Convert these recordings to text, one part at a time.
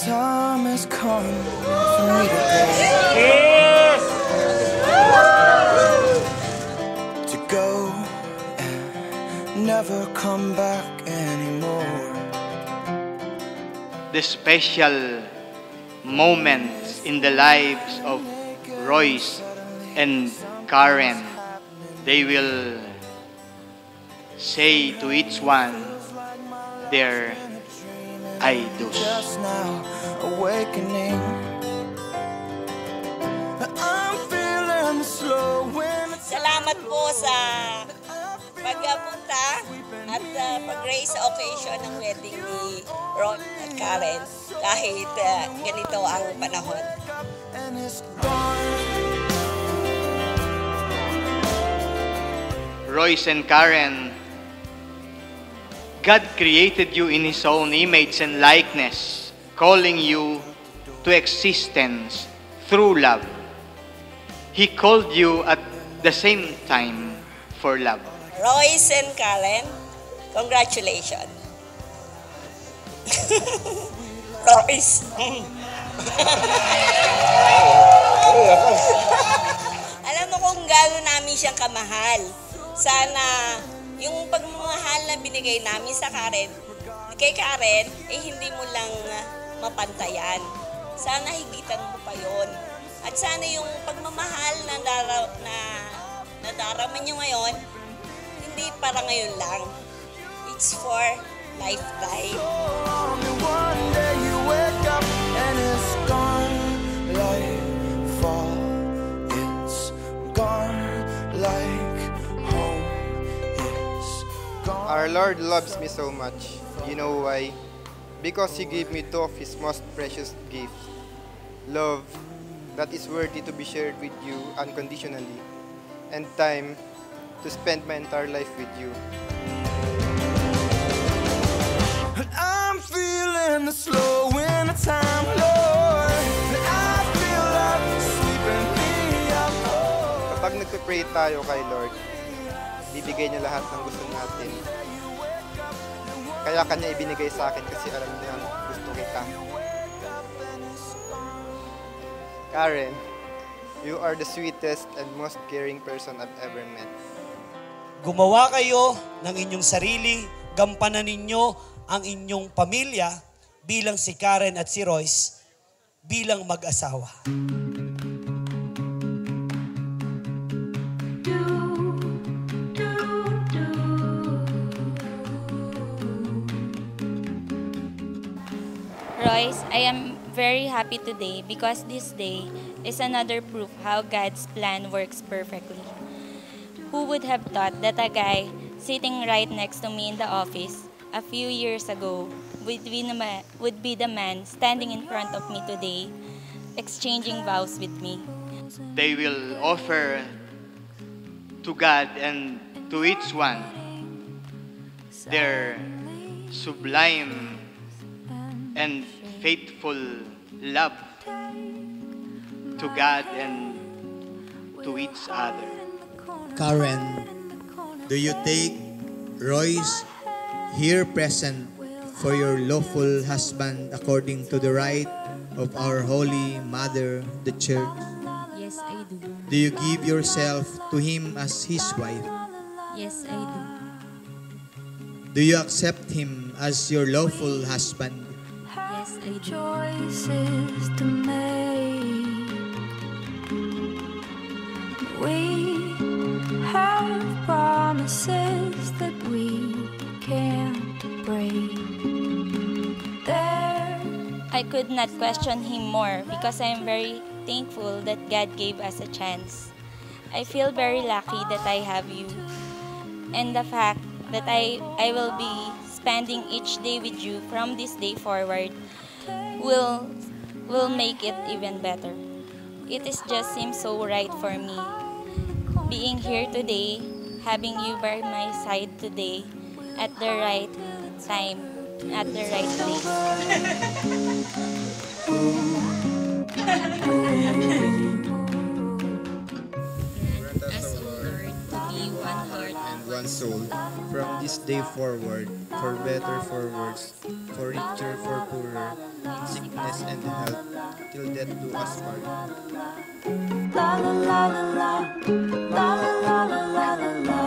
time has come for me to go. Yes! To go and never come back anymore. The special moments in the lives of Royce and Karen, they will say to each one their I do. Just now awakening. I'm feeling the slow wind. Salamat po sa pagpunta at pag-grace sa occasion ng wedding ni Ron at Karen kahit ganito ang panahon. And it's gone. Royce and Karen, God created you in His own image and likeness, calling you to existence through love. He called you at the same time for love. Royce and Karen, congratulations. Royce. Alam mo kung gaano namin siyang kamahal. Sana yung pagmamahal na binigay namin sa Karen, kay Karen, hindi mo lang mapantayan. Sana higitan mo pa yon. At sana yung pagmamahal na nadarama nyo ngayon, hindi para ngayon lang. It's for lifetime. One day you wake up and it's gone like fall. It's gone like home. It's gone. Our Lord loves me so much. You know why? Because He gave me two of His most precious gifts. Love that is worthy to be shared with you unconditionally, and time to spend my entire life with you. I'm feeling the slow winter time, Lord. I feel like sweeping me up. Kapag nagpe-pray tayo kay Lord, bibigay niya lahat ng gusto natin. Kaya Kanya ibinigay sa akin kasi alam niya gusto kita. Karen, you are the sweetest and most caring person I've ever met. Gumawa kayo ng inyong sarili, gampanan ninyo ang inyong pamilya bilang si Karen at si Royce bilang mag-asawa. Royce, I am very happy today because this day is another proof how God's plan works perfectly. Who would have thought that a guy sitting right next to me in the office a few years ago would be the man standing in front of me today, exchanging vows with me. They will offer to God and to each one their sublime and faithful love to God and to each other. Karen, do you take Royce here present for your lawful husband according to the right of our Holy Mother, the Church? Yes, I do. Do you give yourself to him as his wife? Yes, I do. Do you accept him as your lawful husband? Yes, I do. Choices to make. We have promises that we can't break. I could not question him more because I am very thankful that God gave us a chance. I feel very lucky that I have you, and the fact that I will be spending each day with you from this day forward will make it even better. It is just seems so right for me. Being here today, having you by my side today at the right time, at the right place. Grant us, O Lord, to be one heart and everyone's soul, from this day forward, for better, for worse, for richer, for poorer, in sickness and health, till death do us part. La la la la la, la la la la la la la.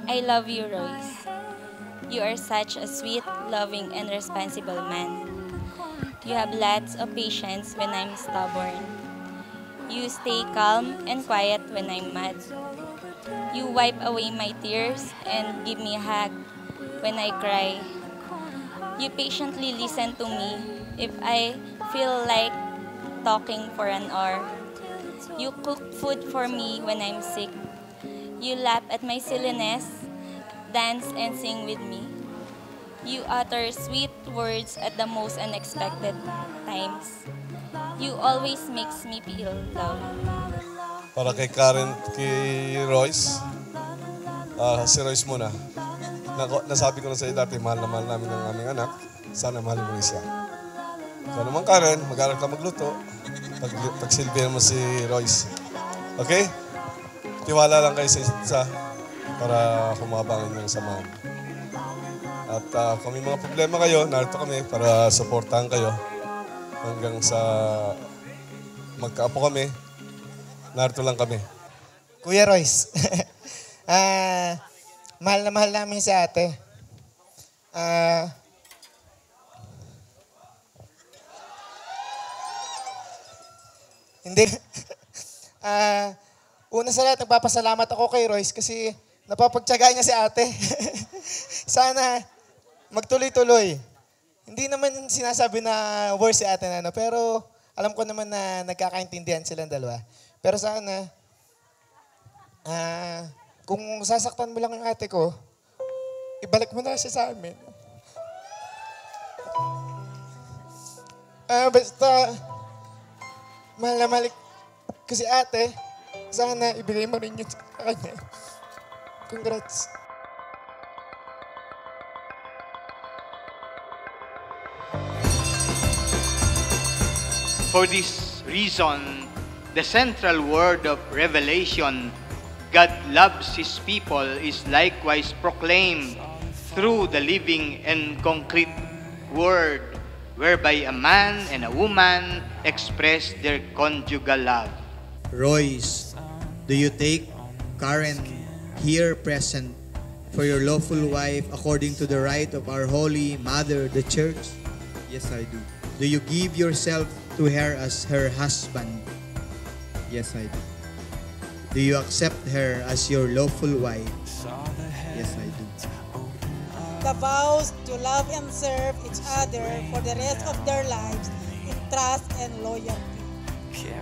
I love you, Royce. You are such a sweet, loving, and responsible man. You have lots of patience when I'm stubborn. You stay calm and quiet when I'm mad. You wipe away my tears and give me a hug when I cry. You patiently listen to me if I feel like talking for an hour. You cook food for me when I'm sick. You laugh at my silliness, dance and sing with me. You utter sweet words at the most unexpected times. You always makes me feel loved. Para kay Karen, kay Royce, si Royce muna. Nasabi ko na sa iyo dati, mahal na mahal namin ang aming anak. Sana mahal mo rin siya. Ikaw naman Karen, mag-aral ka magluto. Pagsilbihan mo si Royce. Okay? Tiwala lang kayo sa isa't isa para humabangin yung samahan. At kung may mga problema kayo, narito kami para supportahan kayo hanggang sa magkaapo kami. Narito lang kami. Kuya Royce, mahal na mahal namin si ate. Hindi. Una sa lahat, nagpapasalamat ako kay Royce kasi napapagtyagaan niya si ate. Sana magtuloy-tuloy. Hindi naman sinasabi na worse si ate na, pero alam ko naman na nagkakaintindihan silang dalawa. Pero sana, kung sasaktan mo lang ang ate ko, ibalik mo na siya sa amin. Basta, mahal na mahal ko si ate. Sana ibigay mo rin yun sa kanya. Congrats. For this reason, the central word of Revelation, God loves His people, is likewise proclaimed through the living and concrete word, whereby a man and a woman express their conjugal love. Royce, do you take Karen here present for your lawful wife according to the right of our Holy Mother, the Church? Yes, I do. Do you give yourself to her as her husband? Yes, I do. Do you accept her as your lawful wife? Yes, I do. The vows to love and serve each other for the rest of their lives in trust and loyalty.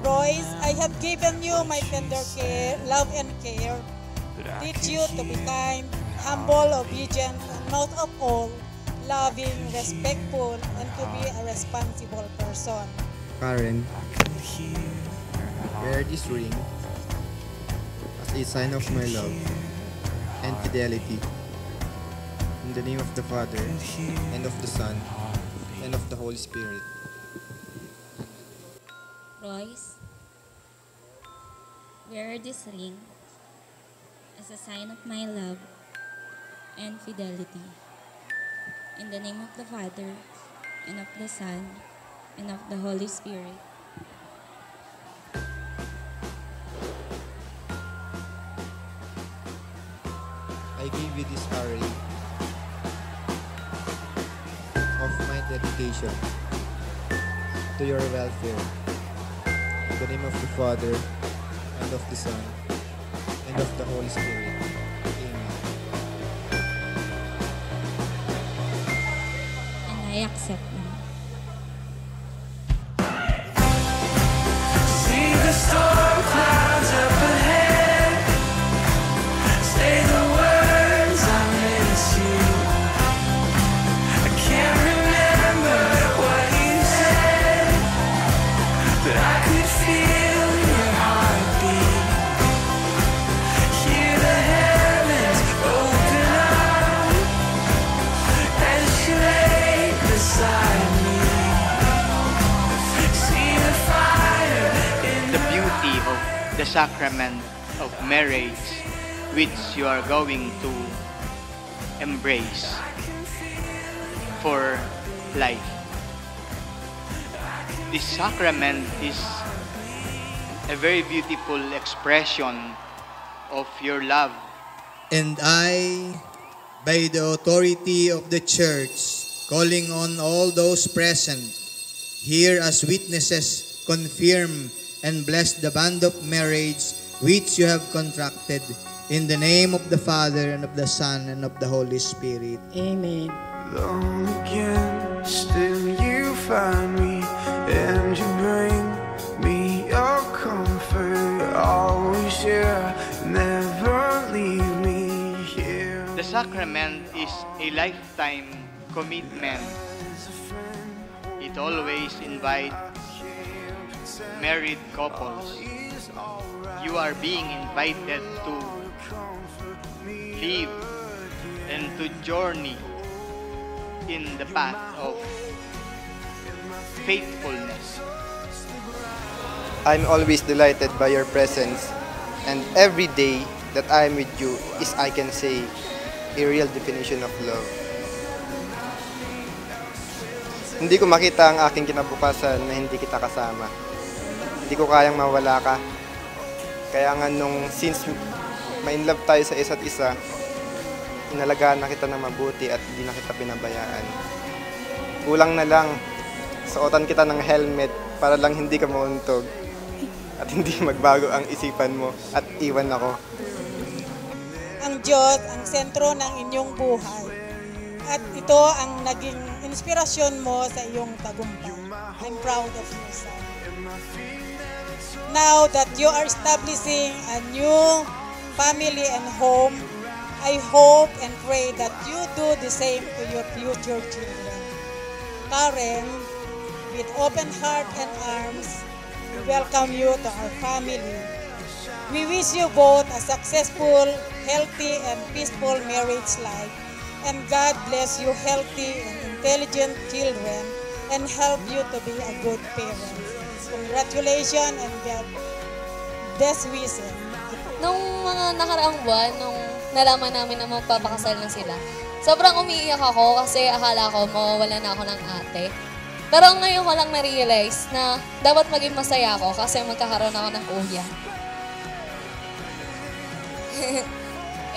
Royce, I have given you my tender care, love and care. Teach you to be kind, humble, obedient, and most of all, loving, respectful, and to be a responsible person. Karen, wear this ring as a sign of my love and fidelity. In the name of the Father, and of the Son, and of the Holy Spirit. Royce, wear this ring as a sign of my love and fidelity. In the name of the Father, and of the Son, and of the Holy Spirit. I give you this ring of my dedication to your welfare. In the name of the Father, and of the Son, and of the Holy Spirit. Amen. And I accept them. See the storm clouds up ahead. Say the words I miss you. I can't remember what you said, but I could feel your heartbeat. Hear the heavens open up and show sacrament of marriage which you are going to embrace for life. This sacrament is a very beautiful expression of your love. And I, by the authority of the church, calling on all those present here as witnesses, confirm and bless the bond of marriage which you have contracted, in the name of the Father, and of the Son, and of the Holy Spirit. Amen. Alone again, still you find me, and you bring me your comfort. Always here, never leave me here. The sacrament is a lifetime commitment. It always invites married couples. You are being invited to live and to journey in the path of faithfulness. I'm always delighted by your presence, and every day that I am with you is, I can say, a real definition of love. Hindi ko makita ang aking kinabukasan na hindi kita kasama. Hindi ko kayang mawala ka. Kaya nga since ma-inlove tayo sa isa't isa, inalagaan na kita ng mabuti at hindi na kita pinabayaan. Kulang na lang, suotan kita ng helmet para lang hindi ka mauntog at hindi magbago ang isipan mo at iwan ako. Ang Diyos ang sentro ng inyong buhay. At ito ang naging inspirasyon mo sa iyong tagumpay. I'm proud of you, son. Now that you are establishing a new family and home, I hope and pray that you do the same to your future children. Karen, with open heart and arms, we welcome you to our family. We wish you both a successful, healthy, and peaceful marriage life. And God bless you healthy and intelligent children and help you to be a good parent. Congratulations and God best wishes. Nung mga nakaraang buwan, nung nalaman namin na magpapakasal na sila, sobrang umiiyak ako kasi akala ko mawawala na ako ng ate. Pero ngayon ko lang na-realize na dapat maging masaya ako kasi magkakaroon ako ng kuya.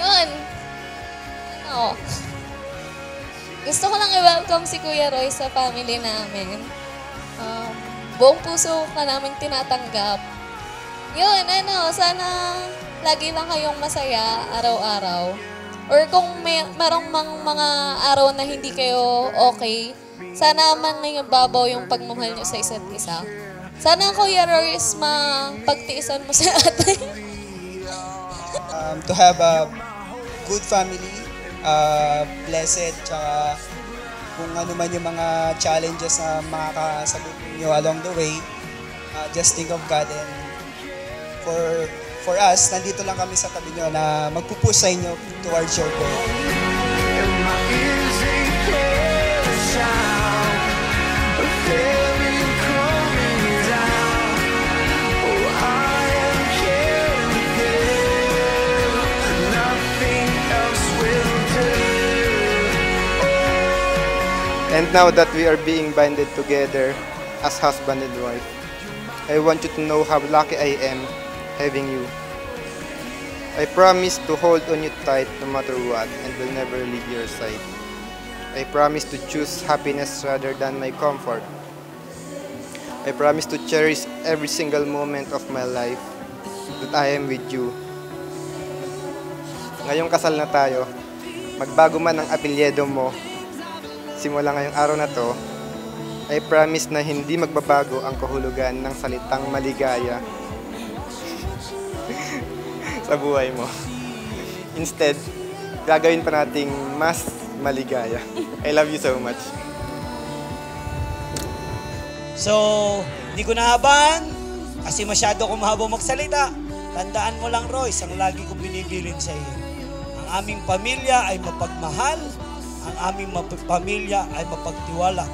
Yun. Gusto ko lang i-welcome si Kuya Roy sa family namin. Buong puso ka namin tinatanggap. Yun, sana lagi lang kayong masaya araw-araw. Or kung merong mga araw na hindi kayo okay, sana man ngayong babaw yung pagmamahal nyo sa isa't isa. Sana, Kuya Roy, mapagtiisan mo sa atin. To have a good family, blessed, tsaka kung ano man yung mga challenges na makakasagot nyo along the way, just think of God, and for us, nandito lang kami sa tabi nyo na magpupush sa inyo towards your goal. And now that we are being binded together as husband and wife, I want you to know how lucky I am having you. I promise to hold on you tight no matter what and will never leave your side. I promise to choose happiness rather than my comfort. I promise to cherish every single moment of my life that I am with you. Ngayong kasal na tayo, magbago man ang apelyido mo, simula ngayong araw na to, I promise na hindi magbabago ang kahulugan ng salitang maligaya sa buhay mo. Instead, gagawin pa nating mas maligaya. I love you so much. So, hindi ko nahaban kasi masyado akong mahabang magsalita. Tandaan mo lang, Royce, ang lagi kong binibilin sa iyo. Ang aming pamilya ay mapagmahal, ang aming pamilya ay mapagtiwala.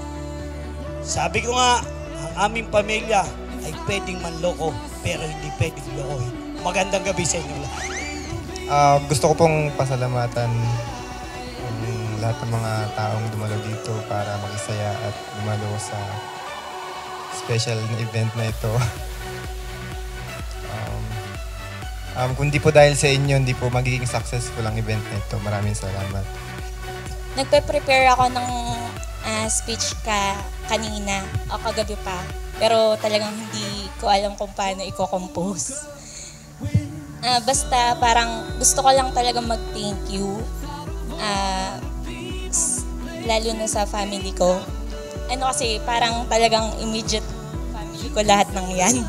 Sabi ko nga, ang aming pamilya ay pwedeng manloko pero hindi pwedeng lokohin. Magandang gabi sa inyo lahat. Gusto ko pong pasalamatan ang lahat ng mga taong dumalo dito para makisaya at dumalo sa special na event na ito. Kung di po dahil sa inyo, hindi po magiging successful ang event na ito. Maraming salamat. Nagpe-prepare ako ng speech kanina o kagabi pa. Pero talagang hindi ko alam kung paano i-compose. Basta parang gusto ko lang talaga mag-thank you. Lalo na sa family ko. Kasi parang talagang immediate family ko lahat ng yan.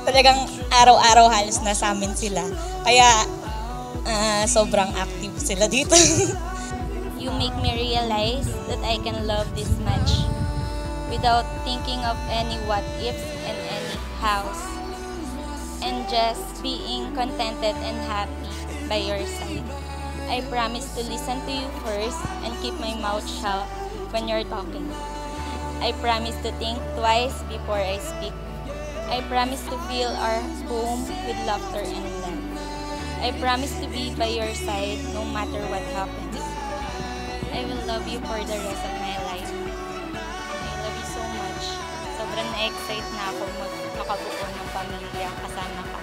Talagang araw-araw halos nasa amin sila. Kaya sobrang active sila dito. You make me realize that I can love this much without thinking of any what ifs and any hows, and just being contented and happy by your side. I promise to listen to you first and keep my mouth shut when you're talking. I promise to think twice before I speak. I promise to fill our home with laughter and love. I promise to be by your side no matter what happens. I will love you for the rest of my life. I love you so much. Sobrang na-excite na ako makabuo ng pamilya kasama ka.